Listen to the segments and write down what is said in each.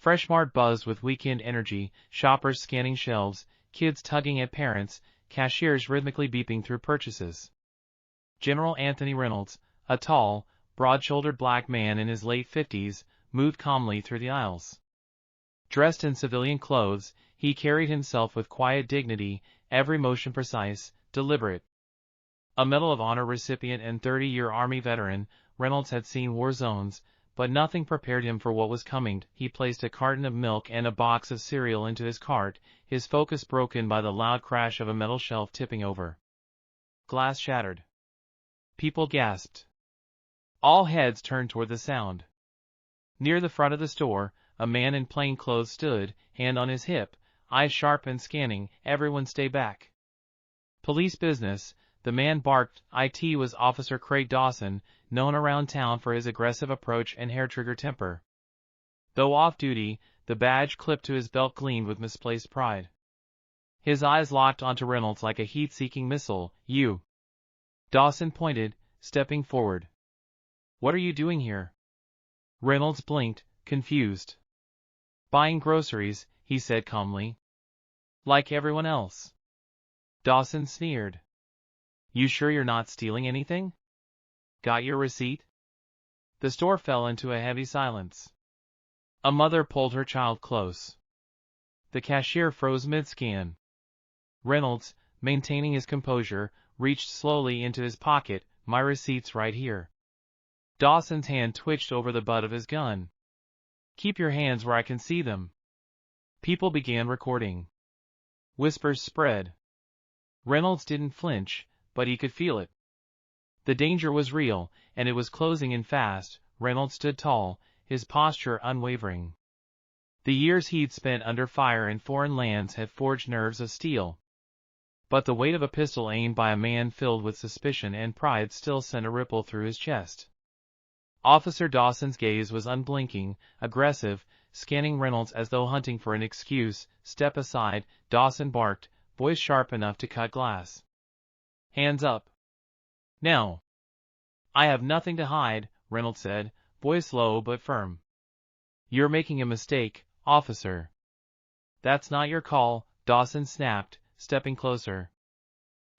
Fresh Mart buzzed with weekend energy, shoppers scanning shelves, kids tugging at parents, cashiers rhythmically beeping through purchases. General Anthony Reynolds, a tall, broad-shouldered black man in his late 50s, moved calmly through the aisles. Dressed in civilian clothes, he carried himself with quiet dignity, every motion precise, deliberate. A Medal of Honor recipient and 30-year Army veteran, Reynolds had seen war zones, but nothing prepared him for what was coming. He placed a carton of milk and a box of cereal into his cart, his focus broken by the loud crash of a metal shelf tipping over. Glass shattered. People gasped. All heads turned toward the sound. Near the front of the store, a man in plain clothes stood, hand on his hip, eyes sharp and scanning. Everyone stay back. Police business, the man barked. It was Officer Craig Dawson, known around town for his aggressive approach and hair-trigger temper. Though off-duty, the badge clipped to his belt gleamed with misplaced pride. His eyes locked onto Reynolds like a heat-seeking missile. You. Dawson pointed, stepping forward. What are you doing here? Reynolds blinked, confused. Buying groceries, he said calmly. Like everyone else. Dawson sneered. You sure you're not stealing anything? Got your receipt? The store fell into a heavy silence. A mother pulled her child close. The cashier froze mid-scan. Reynolds, maintaining his composure, reached slowly into his pocket. My receipt's right here. Dawson's hand twitched over the butt of his gun. Keep your hands where I can see them. People began recording. Whispers spread. Reynolds didn't flinch, but he could feel it. The danger was real, and it was closing in fast. Reynolds stood tall, his posture unwavering. The years he'd spent under fire in foreign lands had forged nerves of steel. But the weight of a pistol aimed by a man filled with suspicion and pride still sent a ripple through his chest. Officer Dawson's gaze was unblinking, aggressive, scanning Reynolds as though hunting for an excuse. Step aside, Dawson barked, voice sharp enough to cut glass. Hands up. Now. I have nothing to hide, Reynolds said, voice low but firm. You're making a mistake, officer. That's not your call, Dawson snapped, stepping closer.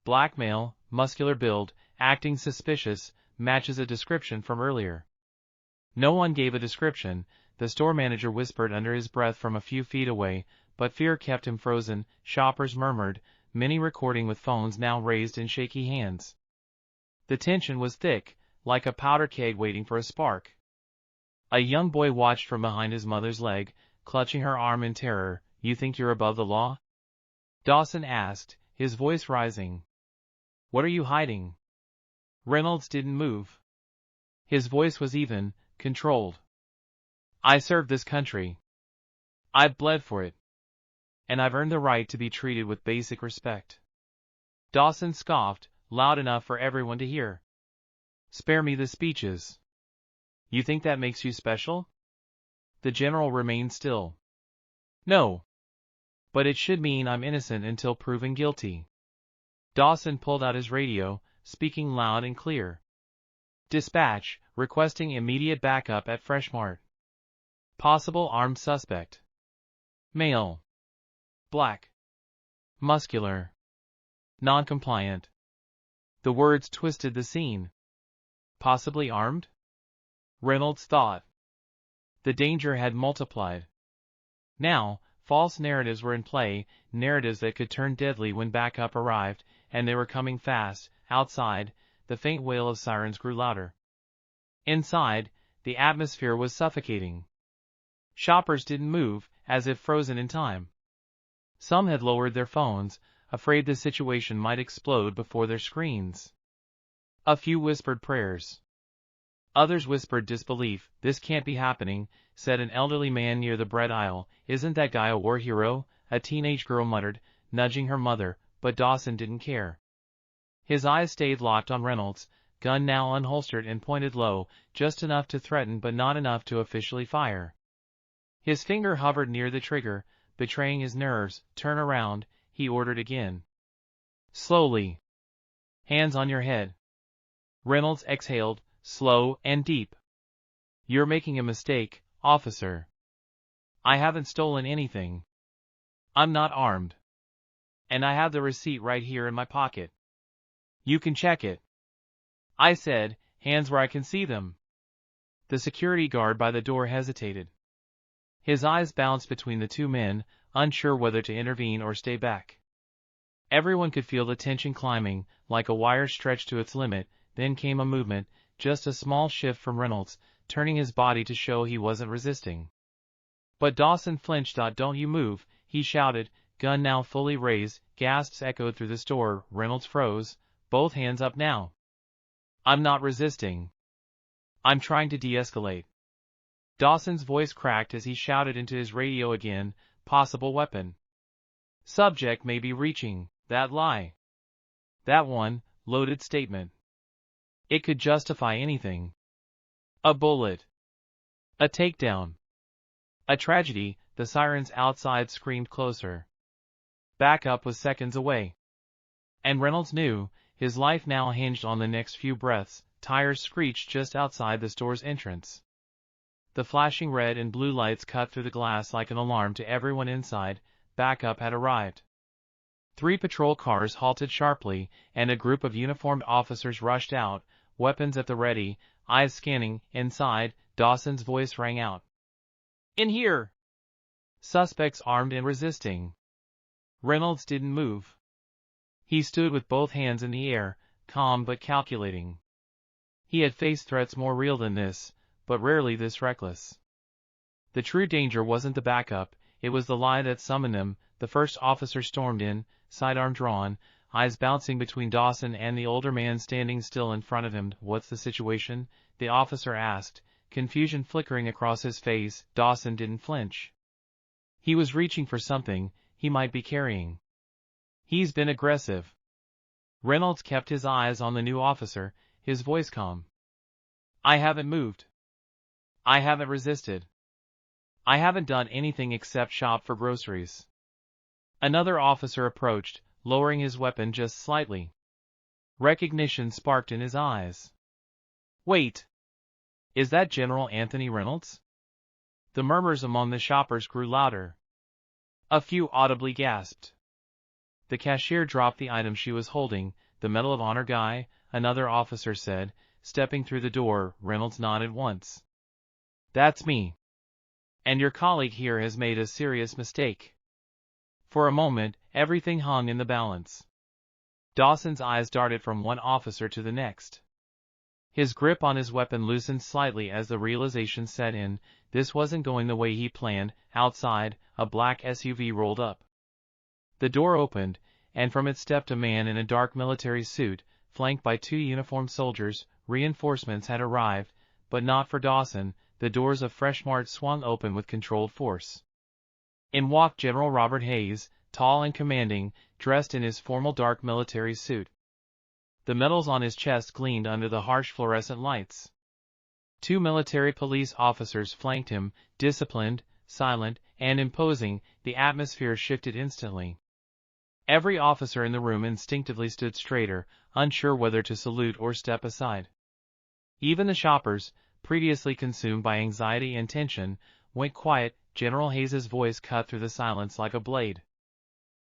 Black male, muscular build, acting suspicious, matches a description from earlier. No one gave a description, the store manager whispered under his breath from a few feet away, but fear kept him frozen. Shoppers murmured, many recording with phones now raised in shaky hands. The tension was thick, like a powder keg waiting for a spark. A young boy watched from behind his mother's leg, clutching her arm in terror. You think you're above the law? Dawson asked, his voice rising. What are you hiding? Reynolds didn't move. His voice was even, controlled. I served this country. I've bled for it. And I've earned the right to be treated with basic respect. Dawson scoffed, loud enough for everyone to hear. Spare me the speeches. You think that makes you special? The general remained still. No. But it should mean I'm innocent until proven guilty. Dawson pulled out his radio, speaking loud and clear. Dispatch, requesting immediate backup at Fresh Mart. Possible armed suspect. Male. Black. Muscular. Non-compliant. The words twisted the scene. Possibly armed? Reynolds thought. The danger had multiplied. Now, false narratives were in play, narratives that could turn deadly when backup arrived, and they were coming fast. Outside, the faint wail of sirens grew louder. Inside, the atmosphere was suffocating. Shoppers didn't move, as if frozen in time. Some had lowered their phones, afraid the situation might explode before their screens. A few whispered prayers. Others whispered disbelief. This can't be happening, said an elderly man near the bread aisle. Isn't that guy a war hero? A teenage girl muttered, nudging her mother, but Dawson didn't care. His eyes stayed locked on Reynolds, gun now unholstered and pointed low, just enough to threaten but not enough to officially fire. His finger hovered near the trigger, betraying his nerves. Turn around, he ordered again. Slowly. Hands on your head. Reynolds exhaled, slow and deep. You're making a mistake, officer. I haven't stolen anything. I'm not armed. And I have the receipt right here in my pocket. You can check it. I said, hands where I can see them. The security guard by the door hesitated. His eyes bounced between the two men, unsure whether to intervene or stay back. Everyone could feel the tension climbing, like a wire stretched to its limit. Then came a movement, just a small shift from Reynolds, turning his body to show he wasn't resisting. But Dawson flinched. Don't you move, he shouted, gun now fully raised. Gasps echoed through the store. Reynolds froze, both hands up now. I'm not resisting. I'm trying to de-escalate. Dawson's voice cracked as he shouted into his radio again, possible weapon. Subject may be reaching, that lie. That one, loaded statement. It could justify anything. A bullet. A takedown. A tragedy. The sirens outside screamed closer. Backup was seconds away. And Reynolds knew, his life now hinged on the next few breaths. Tires screeched just outside the store's entrance. The flashing red and blue lights cut through the glass like an alarm to everyone inside. Backup had arrived. 3 patrol cars halted sharply, and a group of uniformed officers rushed out, weapons at the ready, eyes scanning. Inside, Dawson's voice rang out. In here! Suspects armed and resisting. Reynolds didn't move. He stood with both hands in the air, calm but calculating. He had faced threats more real than this, but rarely this reckless. The true danger wasn't the backup, it was the lie that summoned them. The first officer stormed in, sidearm drawn, eyes bouncing between Dawson and the older man standing still in front of him. What's the situation? The officer asked, confusion flickering across his face. Dawson didn't flinch. He was reaching for something he might be carrying. He's been aggressive. Reynolds kept his eyes on the new officer, his voice calm. I haven't moved. I haven't resisted. I haven't done anything except shop for groceries. Another officer approached, lowering his weapon just slightly. Recognition sparked in his eyes. Wait! Is that General Anthony Reynolds? The murmurs among the shoppers grew louder. A few audibly gasped. The cashier dropped the item she was holding. The Medal of Honor guy, another officer said, stepping through the door. Reynolds nodded once. That's me. And your colleague here has made a serious mistake. For a moment, everything hung in the balance. Dawson's eyes darted from one officer to the next. His grip on his weapon loosened slightly as the realization set in. This wasn't going the way he planned. Outside, a black SUV rolled up. The door opened, and from it stepped a man in a dark military suit, flanked by 2 uniformed soldiers. Reinforcements had arrived, but not for Dawson. The doors of Fresh Mart swung open with controlled force. In walked General Robert Hayes, tall and commanding, dressed in his formal dark military suit. The medals on his chest gleamed under the harsh fluorescent lights. 2 military police officers flanked him, disciplined, silent, and imposing. The atmosphere shifted instantly. Every officer in the room instinctively stood straighter, unsure whether to salute or step aside. Even the shoppers, previously consumed by anxiety and tension, went quiet. General Hayes's voice cut through the silence like a blade.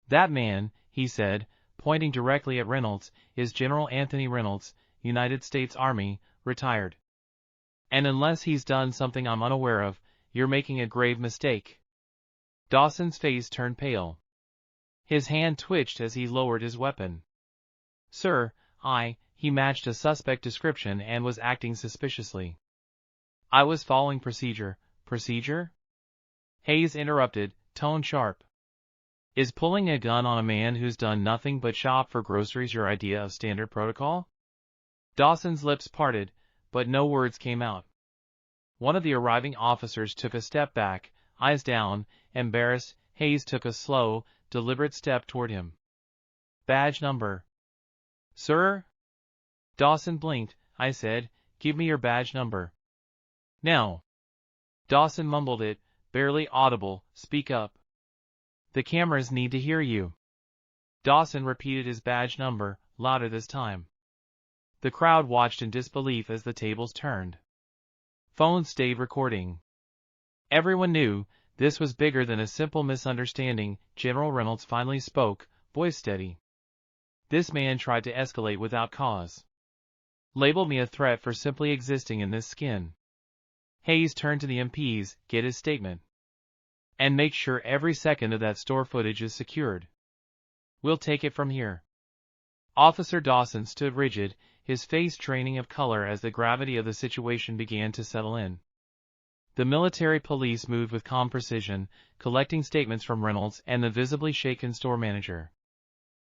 That man, he said, pointing directly at Reynolds, is General Anthony Reynolds, United States Army, retired. And unless he's done something I'm unaware of, you're making a grave mistake. Dawson's face turned pale. His hand twitched as he lowered his weapon. Sir, he matched a suspect description and was acting suspiciously. I was following procedure. Procedure? Hayes interrupted, tone sharp. Is pulling a gun on a man who's done nothing but shop for groceries your idea of standard protocol? Dawson's lips parted, but no words came out. One of the arriving officers took a step back, eyes down, embarrassed. Hayes took a slow, deliberate step toward him. Badge number. Sir? Dawson blinked. I said, give me your badge number. Now. Dawson mumbled it, barely audible. Speak up. The cameras need to hear you. Dawson repeated his badge number, louder this time. The crowd watched in disbelief as the tables turned. Phones stayed recording. Everyone knew This was bigger than a simple misunderstanding. General Reynolds finally spoke, voice steady. This man tried to escalate without cause. Labeled me a threat for simply existing in this skin. Hayes turned to the MPs, get his statement. And make sure every second of that store footage is secured. We'll take it from here. Officer Dawson stood rigid, his face draining of color as the gravity of the situation began to settle in. The military police moved with calm precision, collecting statements from Reynolds and the visibly shaken store manager.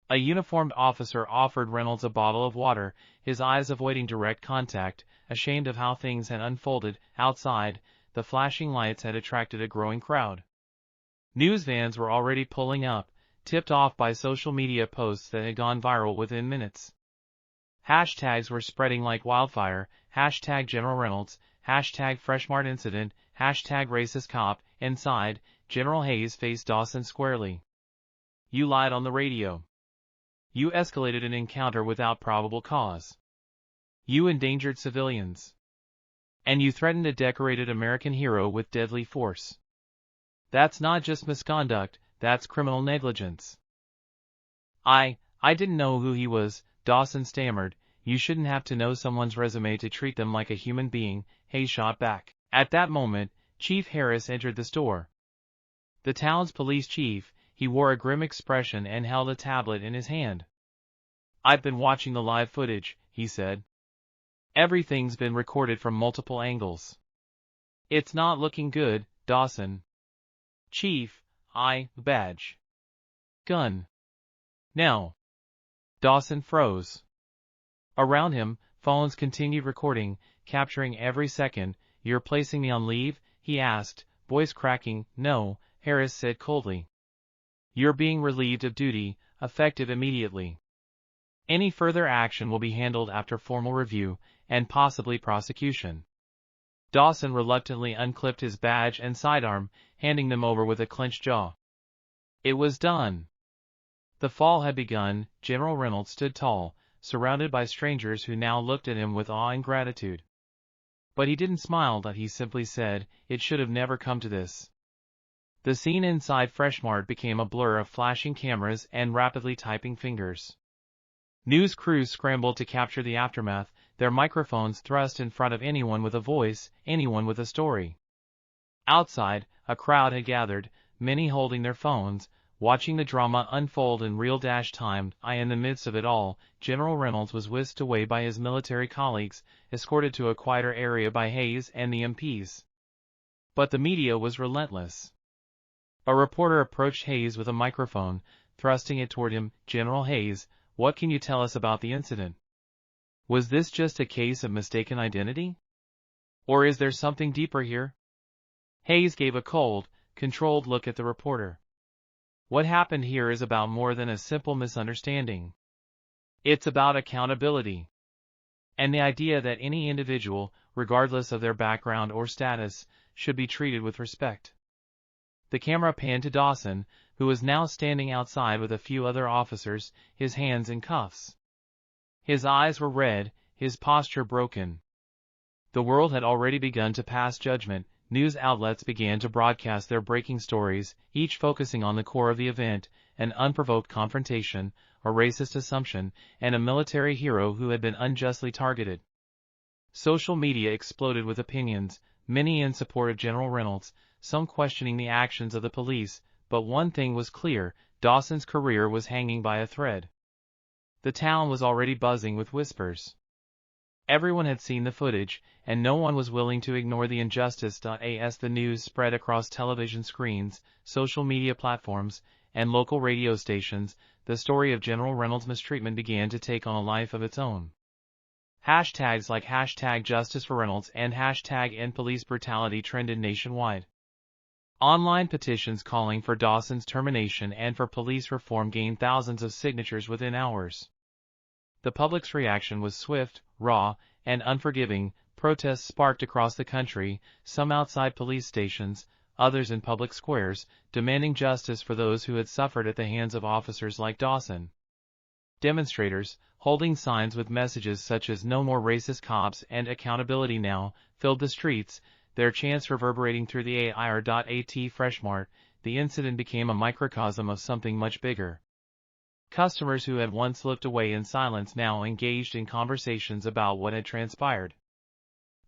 A uniformed officer offered Reynolds a bottle of water, his eyes avoiding direct contact, ashamed of how things had unfolded. Outside, the flashing lights had attracted a growing crowd. News vans were already pulling up, tipped off by social media posts that had gone viral within minutes. Hashtags were spreading like wildfire, hashtag General Reynolds, hashtag Freshmart Incident, hashtag Racist Cop. Inside, General Hayes faced Dawson squarely. You lied on the radio. You escalated an encounter without probable cause. You endangered civilians. And you threatened a decorated American hero with deadly force. That's not just misconduct, that's criminal negligence. I didn't know who he was, Dawson stammered. You shouldn't have to know someone's resume to treat them like a human being, Hayes shot back. At that moment, Chief Harris entered the store. The town's police chief, he wore a grim expression and held a tablet in his hand. I've been watching the live footage, he said. Everything's been recorded from multiple angles. It's not looking good, Dawson. Chief, badge. Gun. Now. Dawson froze. Around him, phones continued recording, capturing every second. You're placing me on leave? He asked, voice cracking. No, Harris said coldly. You're being relieved of duty, effective immediately. Any further action will be handled after formal review, and possibly prosecution. Dawson reluctantly unclipped his badge and sidearm, handing them over with a clenched jaw. It was done. The fall had begun. General Reynolds stood tall, surrounded by strangers who now looked at him with awe and gratitude. But he didn't smile. He simply said, it should have never come to this. The scene inside Freshmart became a blur of flashing cameras and rapidly typing fingers. News crews scrambled to capture the aftermath, their microphones thrust in front of anyone with a voice, anyone with a story. Outside, a crowd had gathered, many holding their phones, watching the drama unfold in real time. In the midst of it all, General Reynolds was whisked away by his military colleagues, escorted to a quieter area by Hayes and the MPs. But the media was relentless. A reporter approached Hayes with a microphone, thrusting it toward him. General Hayes, what can you tell us about the incident? Was this just a case of mistaken identity? Or is there something deeper here? Hayes gave a cold, controlled look at the reporter. What happened here is about more than a simple misunderstanding. It's about accountability. And the idea that any individual, regardless of their background or status, should be treated with respect. The camera panned to Dawson, who was now standing outside with a few other officers, his hands in cuffs. His eyes were red, his posture broken. The world had already begun to pass judgment. News outlets began to broadcast their breaking stories, each focusing on the core of the event, an unprovoked confrontation, a racist assumption, and a military hero who had been unjustly targeted. Social media exploded with opinions, many in support of General Reynolds, some questioning the actions of the police, but one thing was clear, Dawson's career was hanging by a thread. The town was already buzzing with whispers. Everyone had seen the footage, and no one was willing to ignore the injustice. As the news spread across television screens, social media platforms, and local radio stations, the story of General Reynolds' mistreatment began to take on a life of its own. Hashtags like hashtag Justice for Reynolds and hashtag End Police Brutality trended nationwide. Online petitions calling for Dawson's termination and for police reform gained thousands of signatures within hours. The public's reaction was swift, raw, and unforgiving. Protests sparked across the country, some outside police stations, others in public squares, demanding justice for those who had suffered at the hands of officers like Dawson. Demonstrators, holding signs with messages such as "No more racist cops" and "Accountability now," filled the streets, their chants reverberating through the AIR.AT Freshmart, the incident became a microcosm of something much bigger. Customers who had once looked away in silence now engaged in conversations about what had transpired.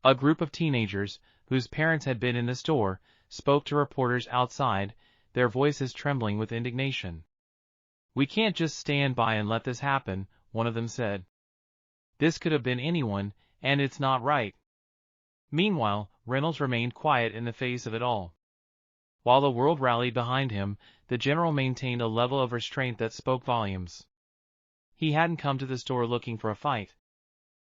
A group of teenagers, whose parents had been in the store, spoke to reporters outside, their voices trembling with indignation. "We can't just stand by and let this happen," one of them said. "This could have been anyone, and it's not right." Meanwhile, Reynolds remained quiet in the face of it all. While the world rallied behind him, the general maintained a level of restraint that spoke volumes. He hadn't come to the store looking for a fight.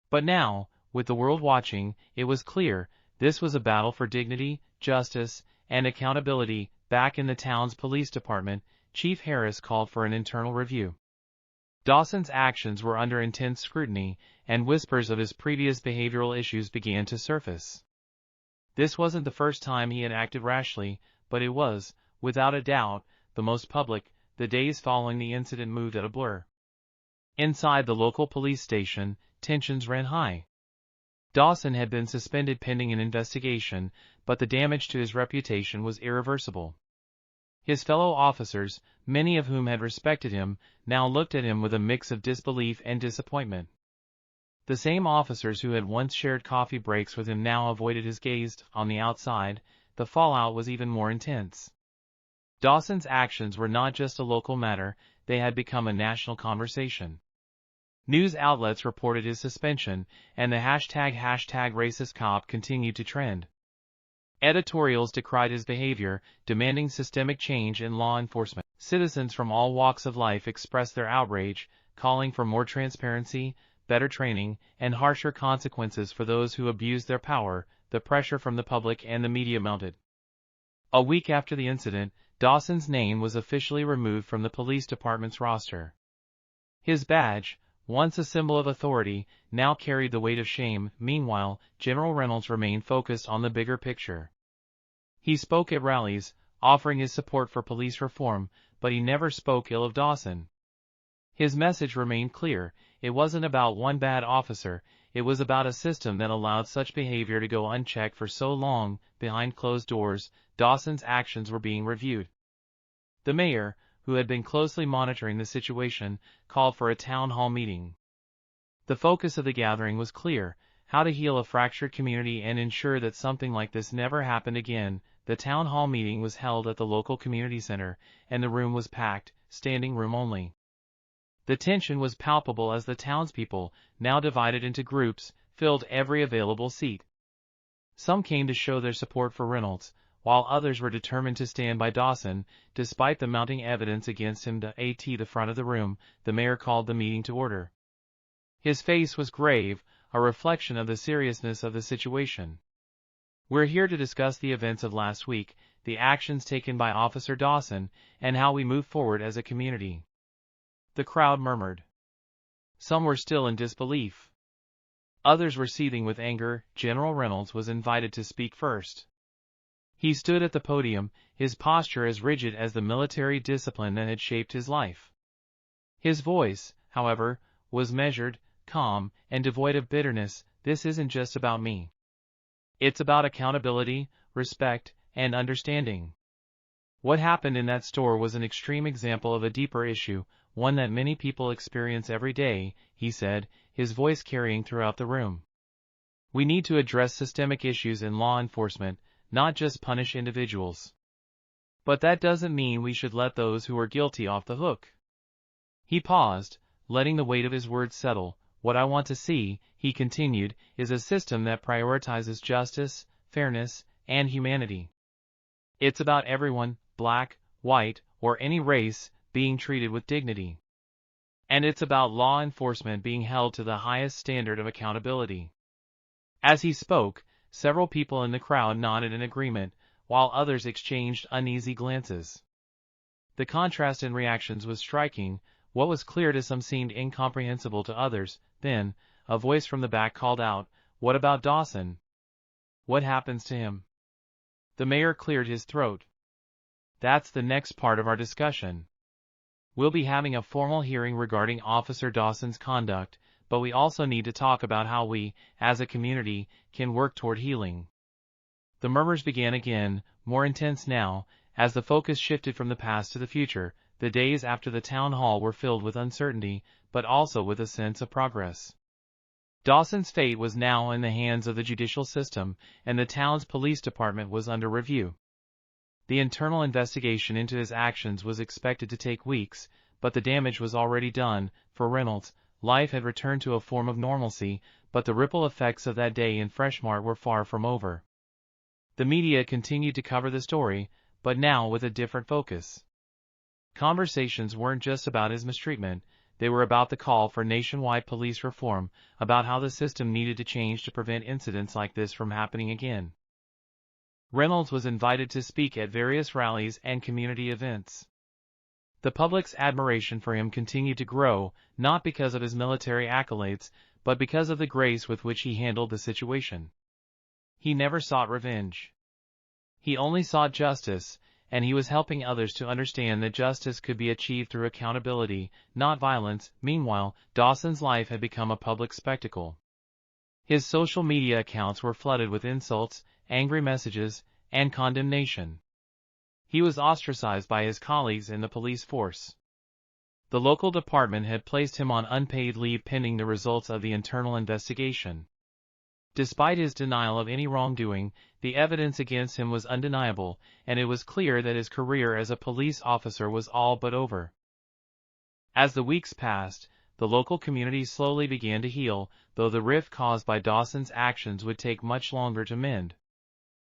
But now, with the world watching, it was clear, this was a battle for dignity, justice, and accountability. Back in the town's police department, Chief Harris called for an internal review. Dawson's actions were under intense scrutiny, and whispers of his previous behavioral issues began to surface. This wasn't the first time he had acted rashly, but it was, without a doubt, the most public. The days following the incident moved at a blur. Inside the local police station, tensions ran high. Dawson had been suspended pending an investigation, but the damage to his reputation was irreversible. His fellow officers, many of whom had respected him, now looked at him with a mix of disbelief and disappointment. The same officers who had once shared coffee breaks with him now avoided his gaze. On the outside, the fallout was even more intense. Dawson's actions were not just a local matter, they had become a national conversation. News outlets reported his suspension, and the hashtag racist cop continued to trend. Editorials decried his behavior, demanding systemic change in law enforcement. Citizens from all walks of life expressed their outrage, calling for more transparency, better training, and harsher consequences for those who abused their power. The pressure from the public and the media mounted. A week after the incident, Dawson's name was officially removed from the police department's roster. His badge, once a symbol of authority, now carried the weight of shame. Meanwhile, General Reynolds remained focused on the bigger picture. He spoke at rallies, offering his support for police reform, but he never spoke ill of Dawson. His message remained clear: it wasn't about one bad officer, it was about a system that allowed such behavior to go unchecked for so long. Behind closed doors, Dawson's actions were being reviewed. The mayor, who had been closely monitoring the situation, called for a town hall meeting. The focus of the gathering was clear: how to heal a fractured community and ensure that something like this never happened again. The town hall meeting was held at the local community center, and the room was packed, standing room only. The tension was palpable as the townspeople, now divided into groups, filled every available seat. Some came to show their support for Reynolds, while others were determined to stand by Dawson, despite the mounting evidence against him. At the front of the room, the mayor called the meeting to order. His face was grave, a reflection of the seriousness of the situation. "We're here to discuss the events of last week, the actions taken by Officer Dawson, and how we move forward as a community." The crowd murmured. Some were still in disbelief. Others were seething with anger. General Reynolds was invited to speak first. He stood at the podium, his posture as rigid as the military discipline that had shaped his life. His voice, however, was measured, calm, and devoid of bitterness. "This isn't just about me. It's about accountability, respect, and understanding. What happened in that store was an extreme example of a deeper issue, one that many people experience every day," he said, his voice carrying throughout the room. "We need to address systemic issues in law enforcement, not just punish individuals. But that doesn't mean we should let those who are guilty off the hook." He paused, letting the weight of his words settle. "What I want to see," he continued, "is a system that prioritizes justice, fairness, and humanity. It's about everyone, black, white, or any race, being treated with dignity. And it's about law enforcement being held to the highest standard of accountability." As he spoke, several people in the crowd nodded in agreement, while others exchanged uneasy glances. The contrast in reactions was striking. What was clear to some seemed incomprehensible to others. Then, a voice from the back called out, "What about Dawson? What happens to him?" The mayor cleared his throat. "That's the next part of our discussion. We'll be having a formal hearing regarding Officer Dawson's conduct, but we also need to talk about how we, as a community, can work toward healing." The murmurs began again, more intense now, as the focus shifted from the past to the future. The days after the town hall were filled with uncertainty, but also with a sense of progress. Dawson's fate was now in the hands of the judicial system, and the town's police department was under review. The internal investigation into his actions was expected to take weeks, but the damage was already done. For Reynolds, life had returned to a form of normalcy, but the ripple effects of that day in Freshmart were far from over. The media continued to cover the story, but now with a different focus. Conversations weren't just about his mistreatment, they were about the call for nationwide police reform, about how the system needed to change to prevent incidents like this from happening again. Reynolds was invited to speak at various rallies and community events. The public's admiration for him continued to grow, not because of his military accolades, but because of the grace with which he handled the situation. He never sought revenge. He only sought justice, and he was helping others to understand that justice could be achieved through accountability, not violence. Meanwhile, Dawson's life had become a public spectacle. His social media accounts were flooded with insults, angry messages, and condemnation. He was ostracized by his colleagues in the police force. The local department had placed him on unpaid leave pending the results of the internal investigation. Despite his denial of any wrongdoing, the evidence against him was undeniable, and it was clear that his career as a police officer was all but over. As the weeks passed, the local community slowly began to heal, though the rift caused by Dawson's actions would take much longer to mend.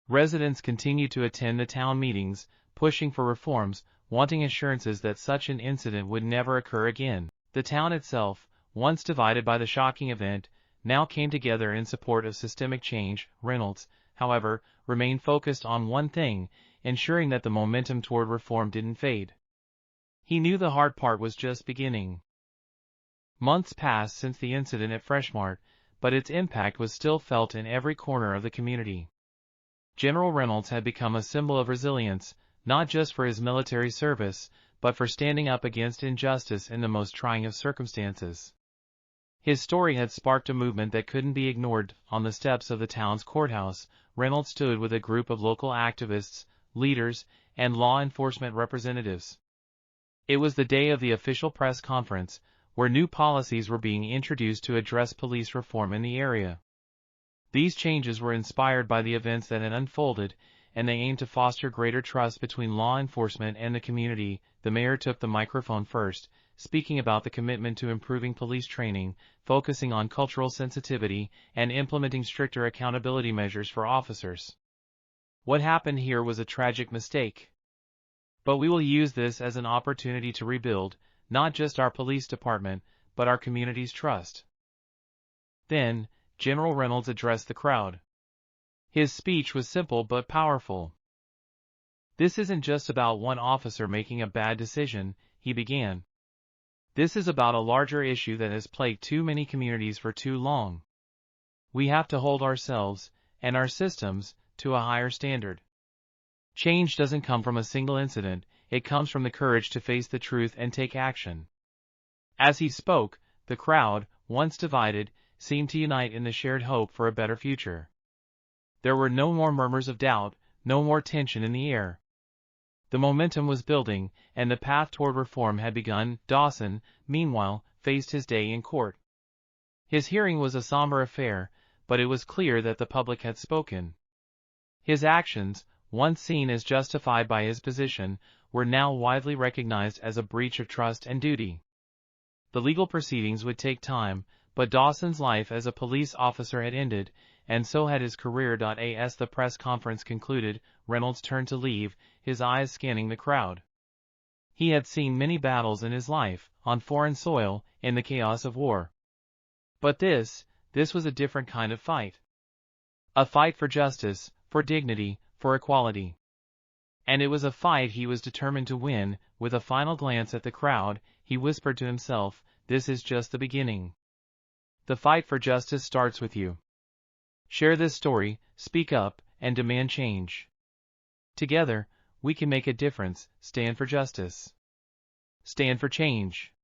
Residents continued to attend the town meetings, pushing for reforms, wanting assurances that such an incident would never occur again. The town itself, once divided by the shocking event, now came together in support of systemic change. Reynolds, however, remained focused on one thing, ensuring that the momentum toward reform didn't fade. He knew the hard part was just beginning. Months passed since the incident at Freshmart, but its impact was still felt in every corner of the community. General Reynolds had become a symbol of resilience, not just for his military service, but for standing up against injustice in the most trying of circumstances. His story had sparked a movement that couldn't be ignored. On the steps of the town's courthouse, Reynolds stood with a group of local activists, leaders, and law enforcement representatives. It was the day of the official press conference, where new policies were being introduced to address police reform in the area. These changes were inspired by the events that had unfolded, and they aimed to foster greater trust between law enforcement and the community. The mayor took the microphone first, speaking about the commitment to improving police training, focusing on cultural sensitivity, and implementing stricter accountability measures for officers. What happened here was a tragic mistake. But we will use this as an opportunity to rebuild, not just our police department, but our community's trust. Then, General Reynolds addressed the crowd. His speech was simple but powerful. "This isn't just about one officer making a bad decision," he began. "This is about a larger issue that has plagued too many communities for too long. We have to hold ourselves, and our systems, to a higher standard. Change doesn't come from a single incident, it comes from the courage to face the truth and take action." As he spoke, the crowd, once divided, seemed to unite in the shared hope for a better future. There were no more murmurs of doubt, no more tension in the air. The momentum was building, and the path toward reform had begun. Dawson, meanwhile, faced his day in court. His hearing was a somber affair, but it was clear that the public had spoken. His actions, once seen as justified by his position, were now widely recognized as a breach of trust and duty. The legal proceedings would take time, but Dawson's life as a police officer had ended, and so had his career. As the press conference concluded, Reynolds turned to leave, his eyes scanning the crowd. He had seen many battles in his life, on foreign soil, in the chaos of war. But this was a different kind of fight. A fight for justice, for dignity, for equality. And it was a fight he was determined to win. With a final glance at the crowd, he whispered to himself, "This is just the beginning. The fight for justice starts with you. Share this story, speak up, and demand change. Together, we can make a difference. Stand for justice. Stand for change."